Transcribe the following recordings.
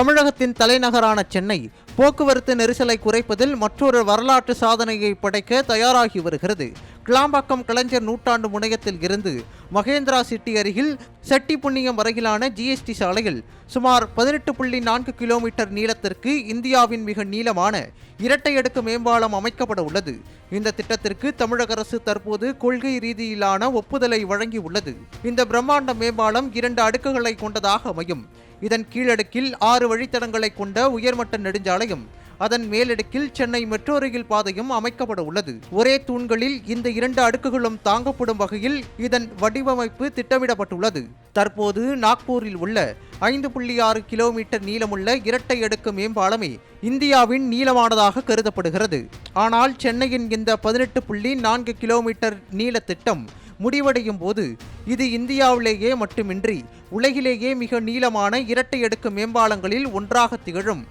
தமிழகத்தின் தலைநகரான சென்னை போக்குவரத்து நெரிசலை குறைப்பதில் மற்றொரு வரலாற்று சாதனையை படைக்க தயாராகி வருகிறது. கிளாம்பாக்கம் கலைஞர் நூற்றாண்டு முனையத்தில் இருந்து மகேந்திரா சிட்டி அருகில் செட்டிப்புண்ணியம் வரையிலான ஜிஎஸ்டி சாலையில் சுமார் 18.4 கிலோமீட்டர் நீளத்திற்கு இந்தியாவின் மிக நீளமான இரட்டை அடுக்கு மேம்பாலம் அமைக்கப்பட உள்ளது. இந்த திட்டத்திற்கு தமிழக அரசு தற்போது கொள்கை ரீதியிலான ஒப்புதலை வழங்கியுள்ளது. இந்த பிரம்மாண்ட மேம்பாலம் 2 அடுக்குகளை கொண்டதாக அமையும். இதன் கீழடுக்கில் 6 வழித்தடங்களை கொண்ட உயர்மட்ட நெடுஞ்சாலையும் அதன் மேலடுக்கில் சென்னை மெட்ரோ ரயில் பாதையும் அமைக்கப்பட உள்ளது. ஒரே தூண்களில் இந்த 2 அடுக்குகளும் தாங்கப்படும் வகையில் இதன் வடிவமைப்பு திட்டமிடப்பட்டுள்ளது. தற்போது நாக்பூரில் உள்ள 5.6 கிலோமீட்டர் நீளமுள்ள இரட்டை அடுக்கு மேம்பாலமே இந்தியாவின் நீளமானதாக கருதப்படுகிறது. ஆனால் சென்னையின் இந்த 18.4 கிலோமீட்டர் நீள திட்டம் முடிவடையும் போது இது இந்தியாவிலேயே மட்டுமின்றி உலகிலேயே மிக நீளமான இரட்டை அடுக்கு மேம்பாலங்களில் ஒன்றாக திகழும்.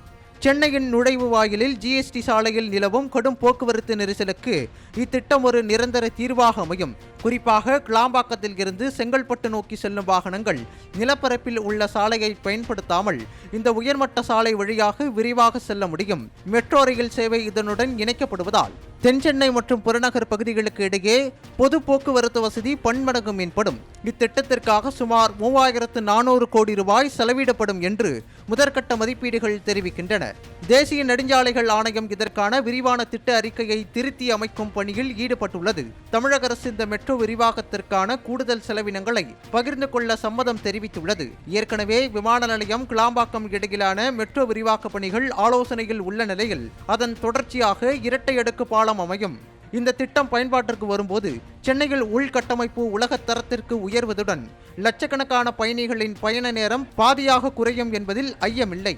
சென்னையின் நுழைவு வாயிலில் ஜிஎஸ்டி சாலையில் நிலவும் கடும் போக்குவரத்து நெரிசலுக்கு இத்திட்டம் ஒரு நிரந்தர தீர்வாக அமையும். குறிப்பாக கிளாம்பாக்கத்தில் இருந்து செங்கல்பட்டு நோக்கி செல்லும் வாகனங்கள் நிலப்பரப்பில் உள்ள சாலையை பயன்படுத்தாமல் இந்த உயர்மட்ட சாலை வழியாக விரிவாக செல்ல முடியும். மெட்ரோ ரயில் சேவை இதனுடன் இணைக்கப்படுவதால் தென்சென்னை மற்றும் புறநகர் பகுதிகளுக்கு இடையே பொது போக்குவரத்து வசதி பன்மடங்கு மேம்படும். இத்திட்டத்திற்காக சுமார் 3400 கோடி ரூபாய் செலவிடப்படும் என்று முதற்கட்ட மதிப்பீடுகள் தெரிவிக்கின்றன. தேசிய நெடுஞ்சாலைகள் ஆணையம் இதற்கான விரிவான திட்ட அறிக்கையை திருத்தி அமைக்கும் பணியில் ஈடுபட்டுள்ளது. தமிழக அரசு இந்த மெட்ரோ விரிவாக்கத்திற்கான கூடுதல் செலவினங்களை பகிர்ந்து கொள்ள சம்மதம் தெரிவித்துள்ளது. ஏற்கனவே விமான நிலையம் கிளாம்பாக்கம் இடையிலான மெட்ரோ விரிவாக்க பணிகள் ஆலோசனையில் உள்ள நிலையில் அதன் தொடர்ச்சியாக இரட்டை அடுக்கு பாலம் அமையும். இந்த திட்டம் பயன்பாட்டிற்கு வரும்போது சென்னையில் உள்கட்டமைப்பு உலகத் தரத்திற்கு உயர்வதுடன் லட்சக்கணக்கான பயணிகளின் பயண நேரம் பாதியாக குறையும் என்பதில் ஐயமில்லை.